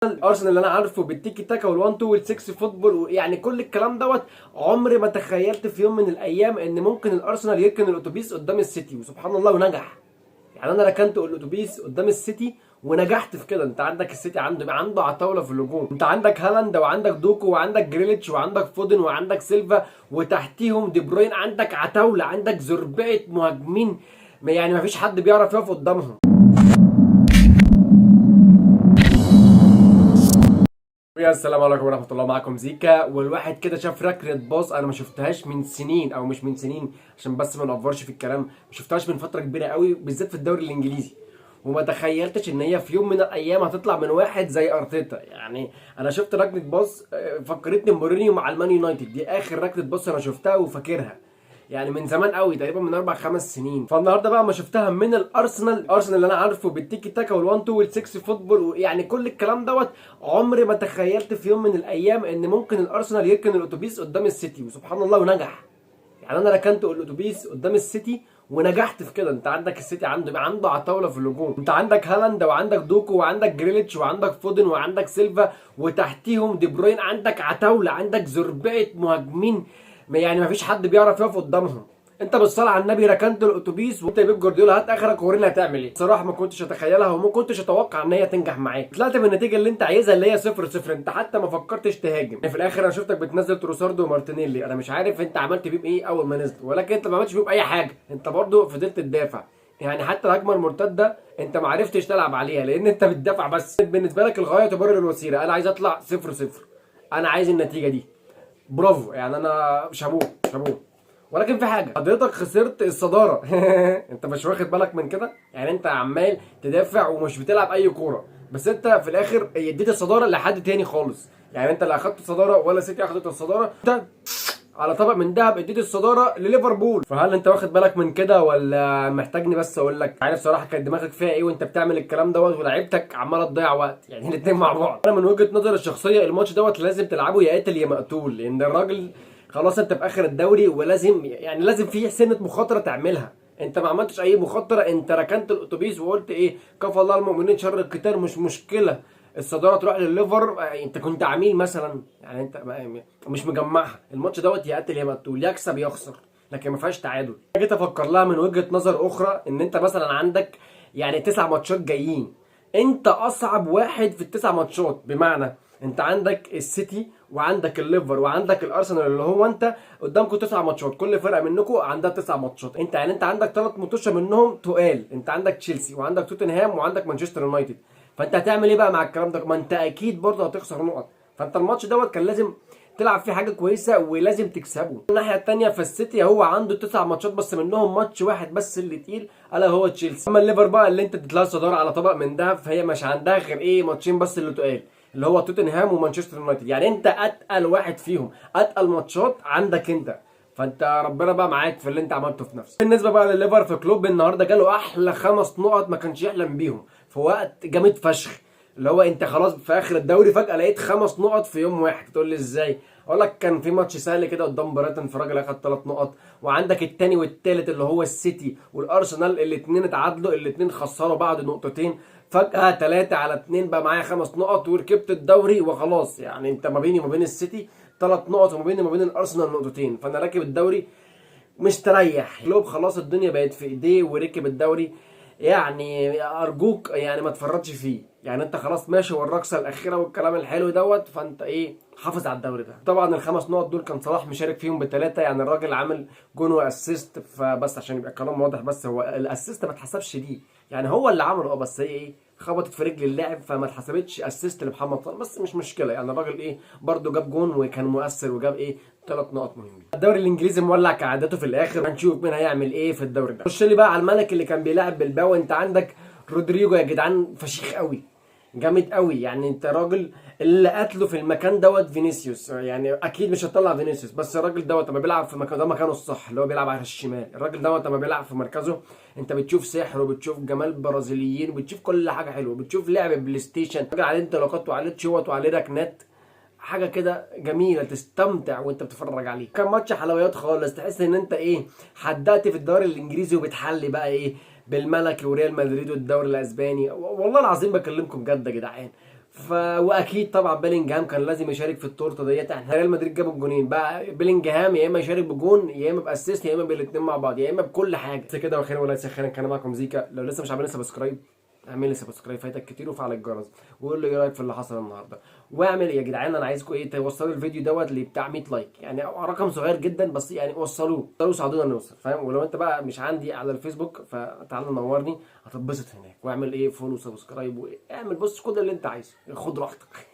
الارسنال اللي انا عارفه بالتيكي تاكا وال1 2 وال6 فوتبول، يعني كل الكلام دوت. عمري ما تخيلت في يوم من الايام ان ممكن الارسنال يركن الاتوبيس قدام السيتي، وسبحان الله ونجح. يعني انا ركنت الاتوبيس قدام السيتي ونجحت في كده. انت عندك السيتي عنده عتاوله في الهجوم، انت عندك هالاند وعندك دوكو وعندك جريليتش وعندك فودن وعندك سيلفا وتحتيهم دي بروين، عندك عتاوله، عندك زربعه مهاجمين، يعني مفيش حد بيعرف يقف قدامهم. يا السلام عليكم ورحمة الله، معاكم زيكا. والواحد كده شاف ركلة باص انا ما شفتهاش من سنين، او مش من سنين عشان بس ما نقفرش في الكلام، ما شفتهاش من فترة كبيرة قوي، بالذات في الدوري الانجليزي. وما تخيلتش ان هي في يوم من الايام هتطلع من واحد زي ارتيتا. يعني انا شفت ركلة باص فكرتني بمورينيو مع المان يونايتد، دي اخر ركلة باص انا شفتها وفاكرها، يعني من زمان قوي، تقريبا من 4 5 سنين. فالنهارده بقى ما شفتها من الارسنال اللي انا عارفه بالتيكي تاكا وال1 2 وال6 فوتبول، يعني كل الكلام دوت. عمري ما تخيلت في يوم من الايام ان ممكن الارسنال يركن الاتوبيس قدام السيتي، وسبحان الله ونجح. يعني انا ركنت الاتوبيس قدام السيتي ونجحت في كده. انت عندك السيتي عنده عتاوله في الهجوم، انت عندك هالاند وعندك دوكو وعندك جريليتش وعندك فودن وعندك سيلفا وتحتيهم دي بروين، عندك عتاوله، عندك زربعه مهاجمين، يعني مفيش حد بيعرف يقف قدامهم. انت بالصلاه على النبي ركنت الاتوبيس، وانت يا بيب جوارديولا هات اخرك وورينا هتعمل ايه. بصراحه ما كنتش اتخيلها وما كنتش اتوقع ان هي تنجح معاك. طلعت بالنتيجه اللي انت عايزها اللي هي 0-0. انت حتى ما فكرتش تهاجم. يعني في الاخر انا شفتك بتنزل تروساردو ومارتينيلي، انا مش عارف انت عملت بيهم ايه اول ما نزلوا، ولكن انت ما عملتش بيهم اي حاجه. انت برضو فضلت تدافع. يعني حتى الهجمه المرتده انت ما عرفتش تلعب عليها لان انت بتدافع بس. بالنسبه لك الغايه تبرر الوسيله. انا عايز اطلع 0-0، انا عايز النتيجه دي. برافو، يعني انا شابوه. ولكن في حاجه، حضرتك خسرت الصداره. انت مش واخد بالك من كده؟ يعني انت عمال تدافع ومش بتلعب اي كوره، بس انت في الاخر اديت الصداره لحد تاني خالص. يعني انت لا اخدت الصداره ولا سيتي اخدت الصداره، انت على طبق من دهب اديت الصداره لليفربول. فهل انت واخد بالك من كده ولا محتاجني بس اقول لك؟ عارف صراحه كانت دماغك فيها ايه وانت بتعمل الكلام دوت، ولاعيبتك عماله تضيع وقت، يعني الاثنين مع بعض. انا من وجهه نظري الشخصيه الماتش دوت لازم تلعبه يا قاتل يا مقتول، لان الراجل خلاص انت في اخر الدوري، ولازم يعني لازم في سنه مخاطره تعملها. انت ما عملتش اي مخاطره، انت ركنت الاتوبيس وقلت ايه، كفى الله المؤمنين شر القتال، مش مشكله الصداره تروح لليفر. انت كنت عميل مثلا، يعني انت مش مجمعها. الماتش دوت يا قتل يا مقتول، يكسب يخسر، لكن ما فيهاش تعادل. جيت افكر لها من وجهه نظر اخرى، ان انت مثلا عندك يعني 9 ماتشات جايين، انت اصعب واحد في ال9 ماتشات. بمعنى انت عندك السيتي وعندك الليفر وعندك الارسنال، اللي هو انت قدامكم 9 ماتشات، كل فرقه منكم عندها 9 ماتشات. انت يعني انت عندك 3 ماتشات منهم تقال، انت عندك تشيلسي وعندك توتنهام وعندك مانشستر يونايتد. فانت هتعمل ايه بقى مع الكلام ده؟ ما انت اكيد برضه هتخسر نقط. فانت الماتش دوت كان لازم تلعب فيه حاجه كويسه ولازم تكسبه. الناحيه الثانيه في السيتي هو عنده 9 ماتشات بس منهم ماتش واحد بس اللي تقيل، الا هو تشيلسي. اما الليفر بقى اللي انت اديت لها الصداره على طبق من دهب، فهي مش عندها غير ايه، ماتشين بس اللي تقال، اللي هو توتنهام ومانشستر يونايتد. يعني انت اتقل واحد فيهم، اتقل ماتشات عندك انت. فانت ربنا بقى معاك في اللي انت عملته في نفسك. بالنسبه بقى لليفر، في كلوب النهارده جاله احلى 5 نقط ما كانش يحلم بيهم في وقت جامد فشخ. اللي هو انت خلاص في اخر الدوري فجاه لقيت 5 نقط في يوم واحد، تقول لي ازاي؟ اقول لك كان في ماتش سهل كده قدام برايتون، في راجل اخد 3 نقط، وعندك التاني والتالت اللي هو السيتي والارسنال، الاثنين اتعادلوا، الاثنين خسروا بعض نقطتين. فجاه 3-2 بقى معايا 5 نقط وركبت الدوري وخلاص. يعني انت ما بيني وما بين السيتي 3 نقط، وما بيني وما بين الارسنال نقطتين، فانا راكب الدوري مستريح. كلوب خلاص الدنيا بقت في ايديه وركب الدوري. يعني ارجوك يعني ما تفرطش فيه. يعني انت خلاص ماشي والرقصه الاخيره والكلام الحلو دوت، فانت ايه، حافظ على الدوري ده. طبعا ال5 نقط دول كان صلاح مشارك فيهم ب3، يعني الراجل عامل جون واسيست. فبس عشان يبقى الكلام واضح، بس هو الاسيست ما اتحسبش ليه، يعني هو اللي عمله بس هي ايه، خبطت في رجل اللاعب فما اتحسبتش اسيست لمحمد صلاح. بس مش مشكله، يعني الراجل ايه برده جاب جون وكان مؤثر وجاب ايه 3 نقط مهمين. الدوري الانجليزي مولع كعادته في الاخر، هنشوف مين هيعمل ايه في الدوري ده. خش لي بقى على الملك اللي كان بيلاعب بالباو. انت عندك رودريجو يا جدعان، فشيخ قوي، جامد قوي. يعني انت راجل اللي قتله في المكان دوت فينيسيوس. يعني اكيد مش هتطلع فينيسيوس، بس الراجل دوت لما بيلعب في مكان ده مكانه الصح، اللي هو بيلعب على الشمال. الراجل دوت لما بيلعب في مركزه انت بتشوف سحر وبتشوف جمال برازيليين وبتشوف كل حاجه حلوه، بتشوف لعب بلاي ستيشن، راجل عليه انطلاقات وعليه شوط وعليه ركنات، حاجه كده جميله تستمتع وانت بتتفرج عليه. كان ماتش حلويات خالص، تحس ان انت ايه، حدقت في الدوري الانجليزي وبتحلي بقى ايه بالملكي وريال مدريد والدوري الاسباني. والله العظيم بكلمكم بجد يا جدعان. واكيد طبعا بيلينجهام كان لازم يشارك في التورته ديت. احنا ريال مدريد جاب الجونين بقى، بيلينجهام يا اما يشارك بجون يا اما باسيست يا اما بالاثنين مع بعض يا اما بكل حاجه. بس كده وخير ولا يسخن. كان معاكم زيكا. لو لسه مش عاملين سبسكرايب اعمل لي سبسكرايب، فايتك كتير، وفعل الجرس، وقول لي ايه رايك في اللي حصل النهارده. واعمل يا جدعان، انا عايزكم ايه، توصلوا الفيديو دوت لبتاع 100 لايك، يعني رقم صغير جدا بس يعني وصلوه ساعدونا نوصل، فاهم؟ ولو انت بقى مش عندي على الفيسبوك فتعال نورني، هتتبسط هناك. واعمل ايه، فولو، سبسكرايب، واعمل بص كل اللي انت عايزه، خد راحتك.